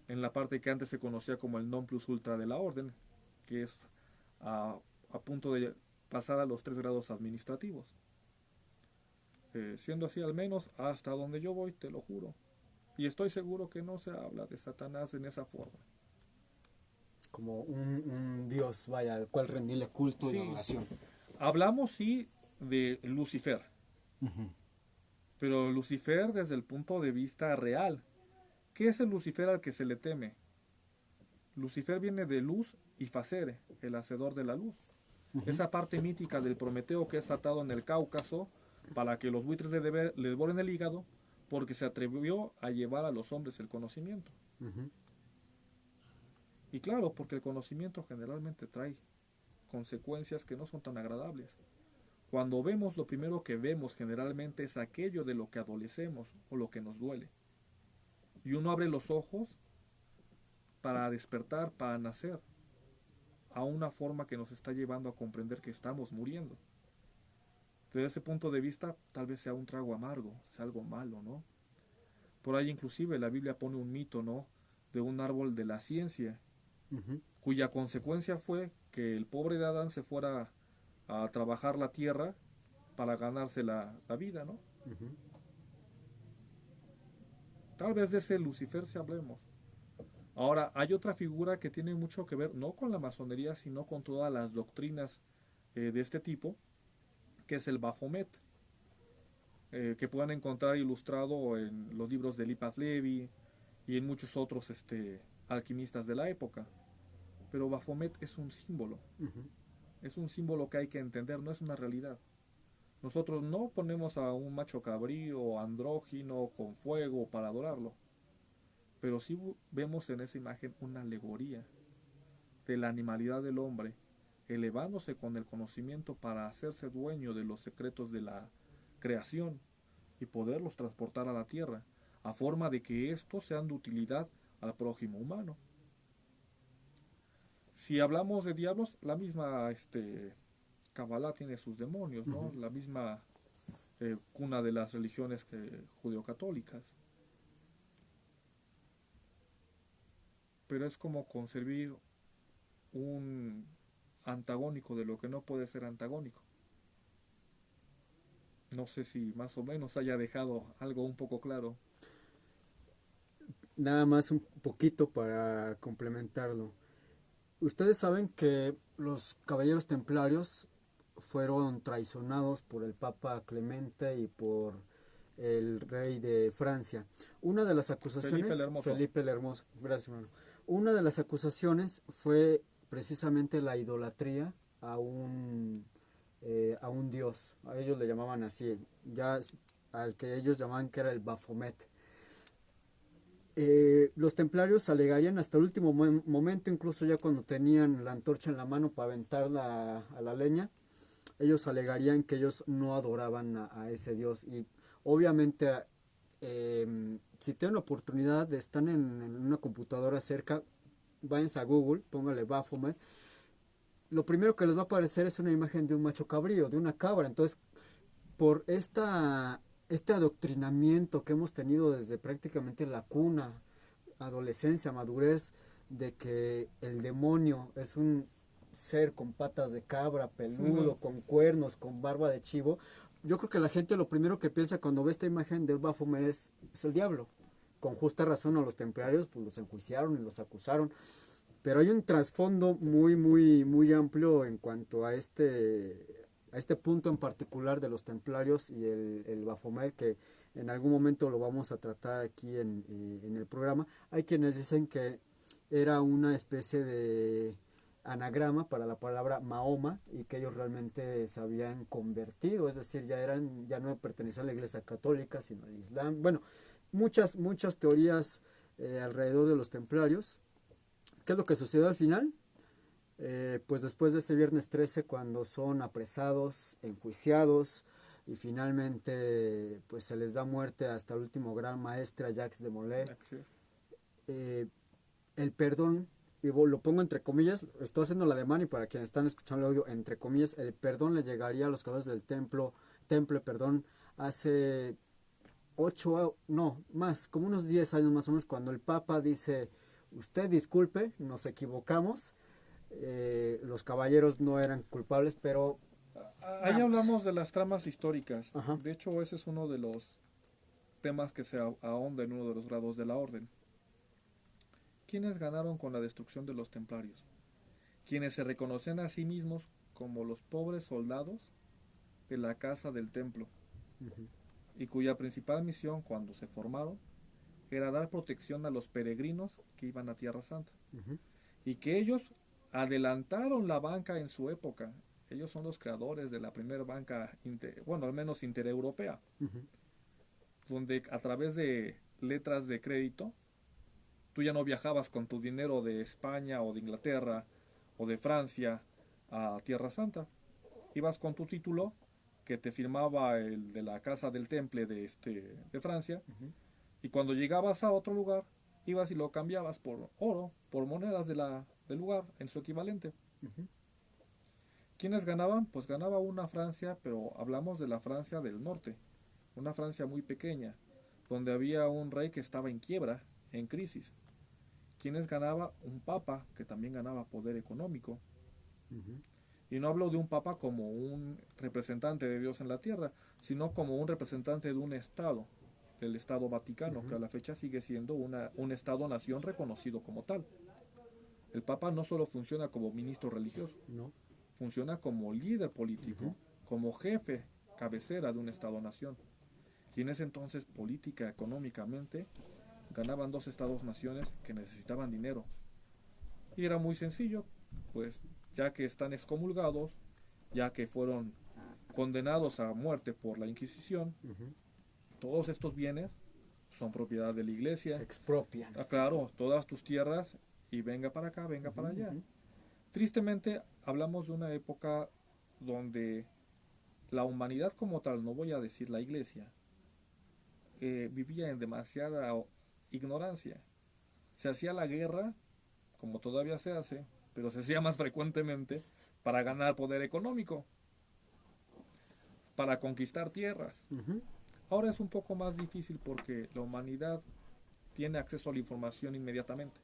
en la parte que antes se conocía como el non plus ultra de la orden, que es a punto de pasar a los 3 grados administrativos. Siendo así, al menos hasta donde yo voy, te lo juro. Y estoy seguro que no se habla de Satanás en esa forma. Como un dios, vaya, al cual rendirle culto, sí, y adoración. Hablamos, sí, de Lucifer. Uh-huh. Pero Lucifer desde el punto de vista real. ¿Qué es el Lucifer al que se le teme? Lucifer viene de luz y facere, el hacedor de la luz. Uh-huh. Esa parte mítica del Prometeo que es atado en el Cáucaso para que los buitres le devoren el hígado, porque se atrevió a llevar a los hombres el conocimiento. Ujú. Y claro, porque el conocimiento generalmente trae consecuencias que no son tan agradables. Cuando vemos, lo primero que vemos generalmente es aquello de lo que adolecemos o lo que nos duele. Y uno abre los ojos para despertar, para nacer, a una forma que nos está llevando a comprender que estamos muriendo. Desde ese punto de vista, tal vez sea un trago amargo, sea algo malo, ¿no? Por ahí inclusive la Biblia pone un mito, ¿no? De un árbol de la ciencia, Ujú. cuya consecuencia fue que el pobre de Adán se fuera a trabajar la tierra para ganarse la vida, ¿no? Ujú. Tal vez de ese Lucifer se hablemos. Ahora, hay otra figura que tiene mucho que ver, no con la masonería, sino con todas las doctrinas de este tipo, que es el Baphomet, que puedan encontrar ilustrado en los libros de Lipas Levi y en muchos otros alquimistas de la época. Pero Baphomet Ujú. es un símbolo que hay que entender, no es una realidad. Nosotros no ponemos a un macho cabrío, andrógino, con fuego para adorarlo, pero sí vemos en esa imagen una alegoría de la animalidad del hombre, elevándose con el conocimiento para hacerse dueño de los secretos de la creación y poderlos transportar a la tierra, a forma de que estos sean de utilidad al prójimo humano. Si hablamos de diablos, la misma Kabbalah tiene sus demonios, ¿no? Ujú. La misma cuna de las religiones judeocatólicas. Pero es como concebir un antagónico de lo que no puede ser antagónico. No sé si más o menos haya dejado algo un poco claro. Nada más un poquito para complementarlo. Ustedes saben que los caballeros templarios fueron traicionados por el Papa Clemente y por el rey de Francia. Una de las Felipe el acusaciones, Hermoso. Felipe el Hermoso, gracias hermano. Una de las acusaciones fue precisamente la idolatría a a un dios. A ellos le llamaban así, ya al que ellos llamaban que era el Baphomet. Los templarios alegarían hasta el último momento, incluso ya cuando tenían la antorcha en la mano para aventarla a la leña, ellos alegarían que ellos no adoraban a ese dios. Y obviamente, si tienen la oportunidad de estar en una computadora cerca, váyanse a Google, póngale Baphomet. Lo primero que les va a aparecer es una imagen de un macho cabrío, de una cabra. Entonces, por este adoctrinamiento que hemos tenido desde prácticamente la cuna, adolescencia, madurez, de que el demonio es un ser con patas de cabra, peludo, con cuernos, con barba de chivo, yo creo que la gente lo primero que piensa cuando ve esta imagen del Baphomet es el diablo. Con justa razón a los templarios pues los enjuiciaron y los acusaron, pero hay un trasfondo muy amplio en cuanto a este punto en particular de los templarios y el Baphomet, que en algún momento lo vamos a tratar aquí en el programa. Hay quienes dicen que era una especie de anagrama para la palabra Mahoma y que ellos realmente se habían convertido, es decir, ya no pertenecían a la iglesia católica, sino al Islam. Bueno, muchas teorías alrededor de los templarios. ¿Qué es lo que sucedió al final? Pues después de ese viernes 13, cuando son apresados, enjuiciados y finalmente pues se les da muerte hasta el último gran maestre a Jacques de Molay, eh, el perdón, y lo pongo entre comillas, estoy haciendo la de Manny para quienes están escuchando el audio, entre comillas, el perdón le llegaría a los caballeros del temple, perdón, hace 8, no, más, como unos 10 años más o menos, cuando el Papa dice, usted disculpe, nos equivocamos, los caballeros no eran culpables, pero Ahí vamos. hablamos de las tramas históricas. Ajá. De hecho, ese es uno de los temas que se ahonda en uno de los grados de la orden. ¿Quiénes ganaron con la destrucción de los templarios? Quienes se reconocían a sí mismos como los pobres soldados de la casa del templo, Uh-huh. y cuya principal misión cuando se formaron era dar protección a los peregrinos que iban a Tierra Santa. Uh-huh. Y que ellos adelantaron la banca en su época. Ellos son los creadores de la primera banca, bueno, al menos intereuropea, Uh-huh. donde a través de letras de crédito Tú ya no viajabas con tu dinero de España o de Inglaterra o de Francia a Tierra Santa. Ibas con tu título que te firmaba el de la Casa del Temple de Francia, Ujú, y cuando llegabas a otro lugar, ibas y lo cambiabas por oro, por monedas del lugar, en su equivalente. ujú, ¿Quiénes ganaban? Pues ganaba una Francia, pero hablamos de la Francia del norte, una Francia muy pequeña, donde había un rey que estaba en quiebra, en crisis. ¿Quiénes ganaba? Un papa que también ganaba poder económico. ujú, Y no hablo de un papa como un representante de Dios en la tierra, sino como un representante de un Estado, del Estado Vaticano, que ujú. a la fecha sigue siendo un Estado-nación reconocido como tal. El papa no solo funciona como ministro religioso, No. funciona como líder político, Ujú, como jefe, cabecera de un Estado-nación. Y en ese entonces, política, económicamente, ganaban dos Estados-naciones que necesitaban dinero. Y era muy sencillo, pues ya que están excomulgados, ya que fueron condenados a muerte por la Inquisición, ujú. todos estos bienes son propiedad de la Se iglesia. expropian. Ah, claro, todas tus tierras y venga para acá, venga Ujú, para allá. ujú, Tristemente, hablamos de una época donde la humanidad como tal, no voy a decir la iglesia, vivía en demasiada ignorancia. Se hacía la guerra, como todavía se hace, pero se hacía más frecuentemente para ganar poder económico, para conquistar tierras. ujú, Ahora es un poco más difícil porque la humanidad tiene acceso a la información inmediatamente.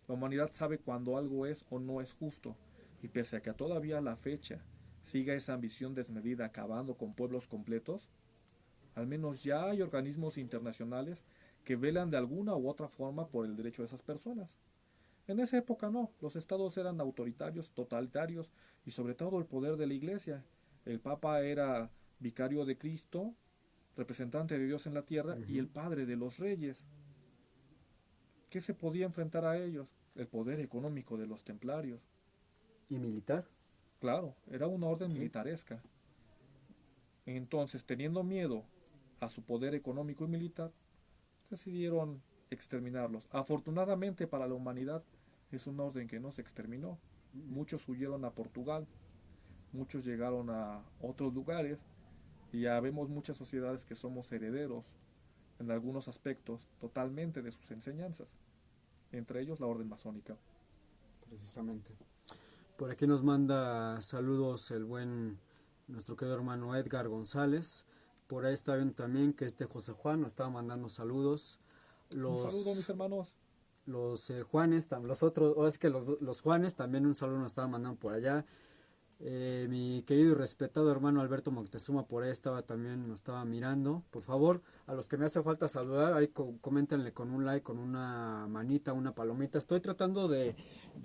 La humanidad sabe cuando algo es o no es justo, y pese a que todavía a la fecha siga esa ambición desmedida acabando con pueblos completos, al menos ya hay organismos internacionales que velan de alguna u otra forma por el derecho de esas personas. En esa época no, los estados eran autoritarios, totalitarios, y sobre todo el poder de la iglesia. El papa era vicario de Cristo, representante de Dios en la tierra y el ujú. padre de los reyes. ¿Qué se podía enfrentar a ellos? El poder económico de los templarios. ¿Y militar? Claro, era una orden Sí. militaresca. Entonces, teniendo miedo a su poder económico y militar, decidieron exterminarlos. Afortunadamente para la humanidad es una orden que no se exterminó. Muchos huyeron a Portugal, muchos llegaron a otros lugares y ya vemos muchas sociedades que somos herederos en algunos aspectos totalmente de sus enseñanzas, entre ellos la orden masónica. Precisamente. Por aquí nos manda saludos el buen, nuestro querido hermano Edgar González. Por ahí está viendo también que José Juan nos estaba mandando saludos. Un saludo, mis Los, hermanos. los Juanes, los otros, o es que los Juanes también un saludo nos estaban mandando por allá. Mi querido y respetado hermano Alberto Moctezuma por ahí estaba también, nos estaba mirando. Por favor, a los que me hace falta saludar, ahí coméntenle con un like, con una manita, una palomita. Estoy tratando de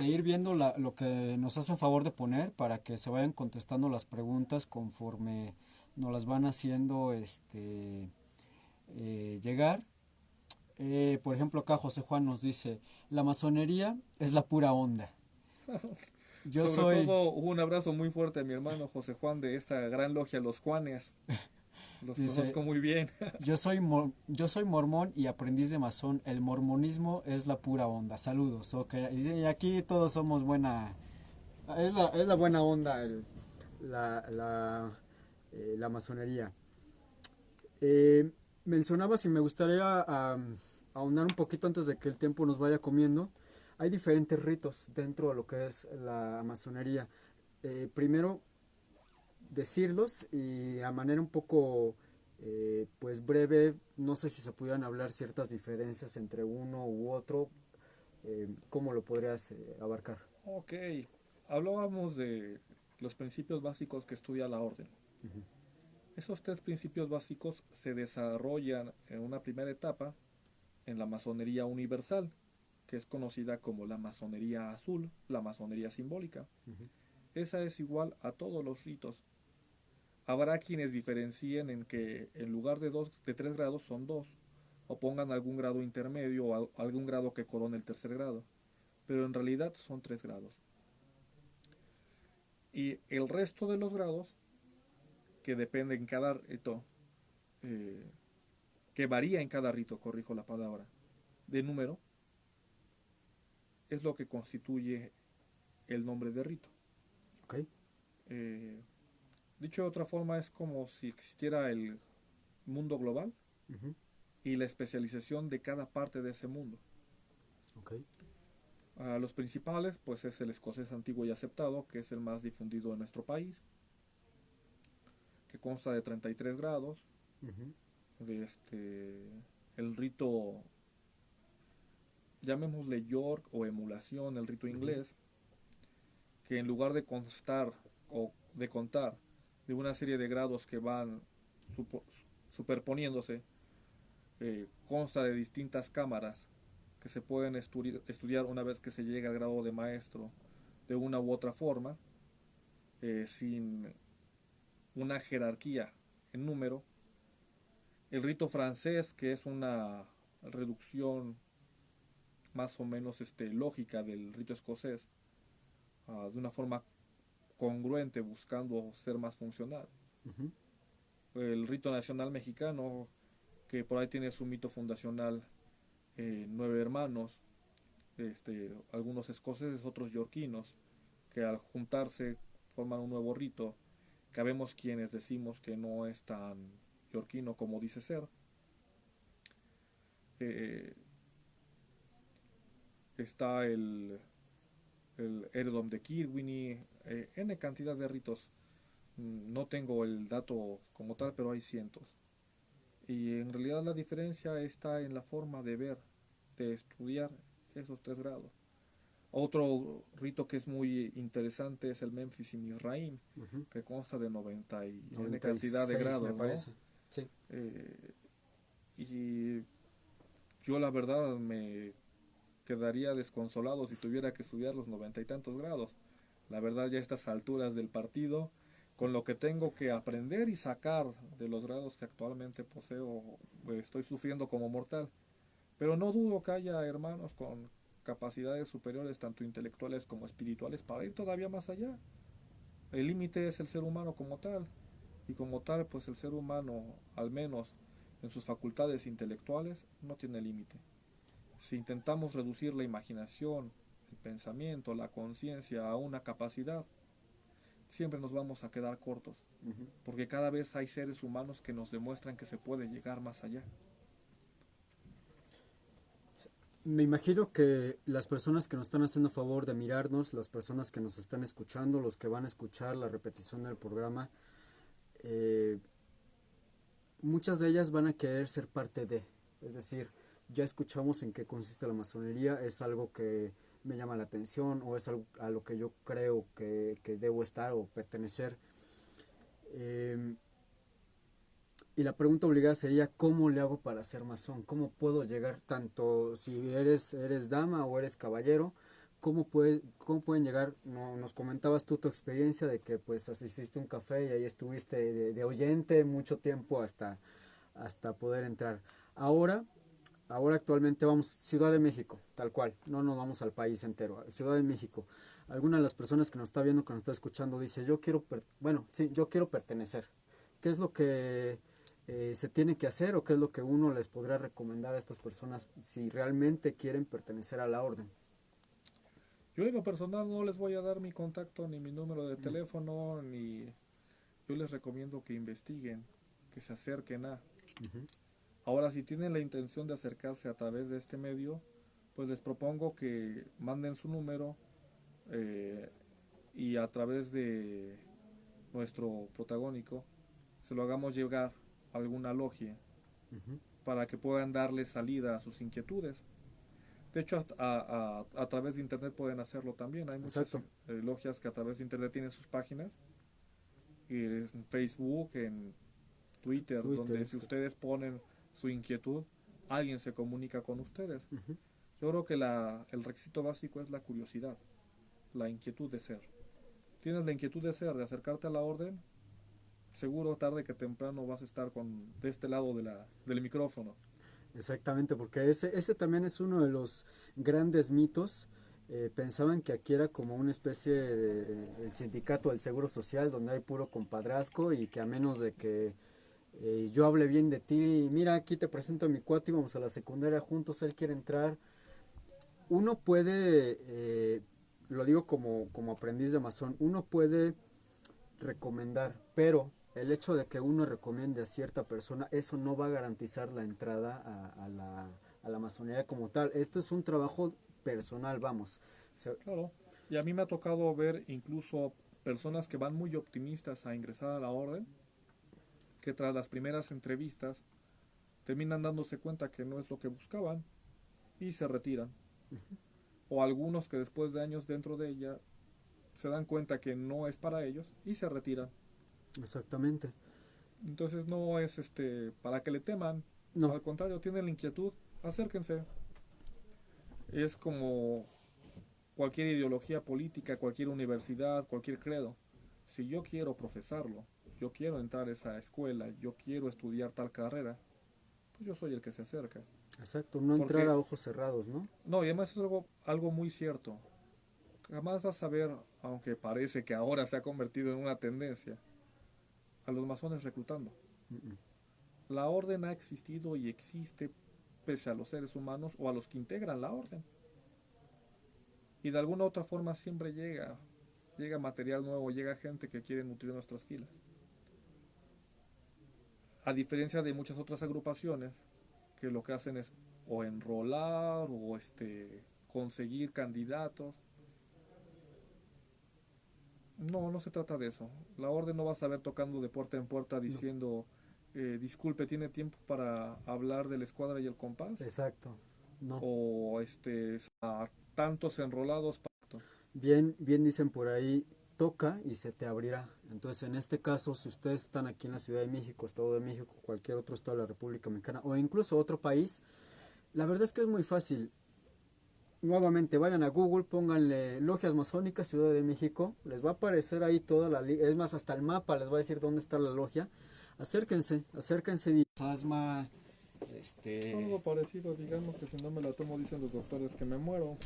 ir viendo lo que nos hacen favor de poner para que se vayan contestando las preguntas conforme nos las van haciendo llegar. Por ejemplo, acá José Juan nos dice, la masonería es la pura onda. Yo Sobre soy, todo, un abrazo muy fuerte a mi hermano José Juan de esta gran logia Los Juanes. Los dice, conozco muy bien. yo soy mormón y aprendiz de masón. El mormonismo es la pura onda. Saludos. Ok. Y aquí todos somos buena. Es la buena onda la masonería. Mencionabas y me gustaría ahondar un poquito antes de que el tiempo nos vaya comiendo. Hay diferentes ritos dentro de lo que es la masonería. Primero, decirlos y a manera un poco pues breve, no sé si se pudieran hablar ciertas diferencias entre uno u otro, ¿cómo lo podrías abarcar? Ok, hablábamos de los principios básicos que estudia la orden. Ujú, Esos tres principios básicos se desarrollan en una primera etapa en la masonería universal, que es conocida como la masonería azul, la masonería simbólica. ujú, Esa es igual a todos los ritos. Habrá quienes diferencien en que en lugar de 3 grados son dos, o pongan algún grado intermedio o algún grado que corone el tercer grado, pero en realidad son 3 grados. Y el resto de los grados, que depende en cada rito, que varía en cada rito, corrijo la palabra, de número es lo que constituye el nombre de rito. Ok. Eh, Dicho de otra forma, es como si existiera el mundo global Ujú. y la especialización de cada parte de ese mundo. Ok. Los principales, pues es el escocés antiguo y aceptado, que es el más difundido en nuestro país, que consta de 33 grados, Ujú. de el rito, llamémosle York o emulación, el rito Ujú. inglés, que en lugar de constar o de contar de una serie de grados que van superponiéndose, consta de distintas cámaras que se pueden estudiar una vez que se llega al grado de maestro de una u otra forma, sin una jerarquía en número. El rito francés, que es una reducción más o menos lógica del rito escocés, de una forma congruente, buscando ser más funcional. Ujú. El rito nacional mexicano, que por ahí tiene su mito fundacional, 9 hermanos, algunos escoceses, otros yorquinos, que al juntarse forman un nuevo rito, que habemos quienes decimos que no es tan yorquino como dice ser. Eh, Está el Eredom de Kirwini, N cantidad de ritos. No tengo el dato como tal, pero hay cientos. Y en realidad la diferencia está en la forma de ver, de estudiar esos 3 grados. Otro rito que es muy interesante es el Memphis y Mizraim, Ujú. que consta de 90 y N cantidad de 96 me grados, ¿no? parece. Sí. Eh, y yo la verdad me quedaría desconsolado si tuviera que estudiar los 90 y tantos grados. La verdad ya a estas alturas del partido, con lo que tengo que aprender y sacar de los grados que actualmente poseo, estoy sufriendo como mortal. Pero no dudo que haya hermanos con capacidades superiores, tanto intelectuales como espirituales, para ir todavía más allá. El límite es el ser humano como tal, y como tal, pues el ser humano, al menos en sus facultades intelectuales, no tiene límite. Si intentamos reducir la imaginación, el pensamiento, la conciencia a una capacidad, siempre nos vamos a quedar cortos, Ujú. porque cada vez hay seres humanos que nos demuestran que se puede llegar más allá. Me imagino que las personas que nos están haciendo favor de mirarnos, las personas que nos están escuchando, los que van a escuchar la repetición del programa, eh, muchas de ellas van a querer ser parte de. Es decir, ya escuchamos en qué consiste la masonería, es algo que me llama la atención o es algo a lo que yo creo que debo estar o pertenecer. Eh, y la pregunta obligada sería, ¿cómo le hago para ser masón? ¿Cómo puedo llegar tanto si eres dama o eres caballero? ¿Cómo pueden llegar? No, nos comentabas tú tu experiencia de que pues asististe a un café y ahí estuviste de oyente mucho tiempo hasta poder entrar. Ahora, ahora actualmente vamos Ciudad de México, tal cual, no nos vamos al país entero, Ciudad de México. Alguna de las personas que nos está viendo, que nos está escuchando, dice, bueno, sí, yo quiero pertenecer. ¿Qué es lo que se tiene que hacer o qué es lo que uno les podría recomendar a estas personas si realmente quieren pertenecer a la orden? Yo en lo personal no les voy a dar mi contacto ni mi número de Mm. teléfono, ni yo les recomiendo que investiguen, que se acerquen a. Ujú. Ahora, si tienen la intención de acercarse a través de este medio, pues les propongo que manden su número, eh, y a través de nuestro protagónico se lo hagamos llegar a alguna logia Ujú. para que puedan darle salida a sus inquietudes. De hecho, a través de internet pueden hacerlo también. Hay muchas Exacto. logias que a través de internet tienen sus páginas, en Facebook, en Twitter, Twitter, donde si ustedes ponen su inquietud, alguien se comunica con ustedes. Ujú. Yo creo que el requisito básico es la curiosidad, la inquietud de ser. Tienes la inquietud de ser, de acercarte a la orden, seguro tarde que temprano vas a estar de este lado del micrófono. Exactamente, porque ese también es uno de los grandes mitos. Pensaban que aquí era como una especie de el sindicato del Seguro Social, donde hay puro compadrazgo y que a menos de que yo hable bien de ti, mira, aquí te presento a mi cuate, íbamos a la secundaria juntos, él quiere entrar. Uno puede, lo digo como aprendiz de masón, uno puede recomendar, pero el hecho de que uno recomiende a cierta persona, eso no va a garantizar la entrada a la masonería como tal. Esto es un trabajo personal, vamos. Claro. Y a mí me ha tocado ver incluso personas que van muy optimistas a ingresar a la orden, que tras las primeras entrevistas terminan dándose cuenta que no es lo que buscaban y se retiran. O algunos que después de años dentro de ella se dan cuenta que no es para ellos y se retiran. Exactamente. Entonces no es para que le teman, No, al contrario, tienen la inquietud, acérquense. Es como cualquier ideología política, cualquier universidad, cualquier credo. Si yo quiero profesarlo, yo quiero entrar a esa escuela, yo quiero estudiar tal carrera, pues yo soy el que se acerca. exacto, no entrar Porque, a ojos cerrados, ¿no? no, y además es algo muy cierto. Jamás vas a ver, aunque parece que ahora se ha convertido en una tendencia, a los masones reclutando. Mm, mm. La orden ha existido y existe pese a los seres humanos o a los que integran la orden. Y de alguna u otra forma siempre llega material nuevo, llega gente que quiere nutrir nuestras filas. A diferencia de muchas otras agrupaciones que lo que hacen es o enrolar o conseguir candidatos. No, no se trata de eso. La orden no va a saber tocando de puerta en puerta No, diciendo, disculpe, ¿tiene tiempo para hablar de la escuadra y el compás? exacto, no. O a tantos enrolados. Bien, bien dicen por ahí, toca y se te abrirá. Entonces, en este caso, si ustedes están aquí en la Ciudad de México, Estado de México, cualquier otro estado de la República Mexicana o incluso otro país, la verdad es que es muy fácil. Nuevamente, vayan a Google, pónganle logias masónicas Ciudad de México, les va a aparecer ahí toda es más, hasta el mapa les va a decir dónde está la logia. Acérquense, acérquense y asma, Algo parecido, digamos que si no me la tomo dicen los doctores que me muero.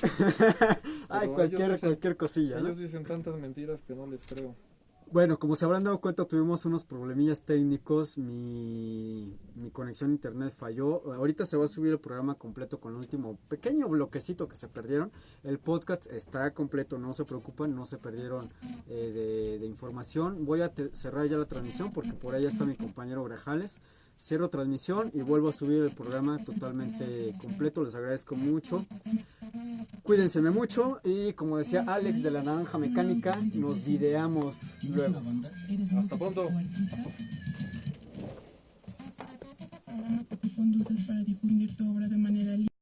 ay, Pero cualquier cosilla, ¿no? ellos dicen tantas mentiras que no les creo. Bueno, como se habrán dado cuenta, tuvimos unos problemillas técnicos. Mi conexión a internet falló. Ahorita se va a subir el programa completo con el último pequeño bloquecito que se perdieron. El podcast está completo, no se preocupen, no se perdieron de información. Voy a cerrar ya la transmisión porque por ahí está mi compañero Grajales. Cierro transmisión y vuelvo a subir el programa totalmente completo. Les agradezco mucho. Cuídense mucho y como decía Alex de la Naranja Mecánica, nos videamos luego. Hasta pronto. Conduces para difundir tu obra de manera libre.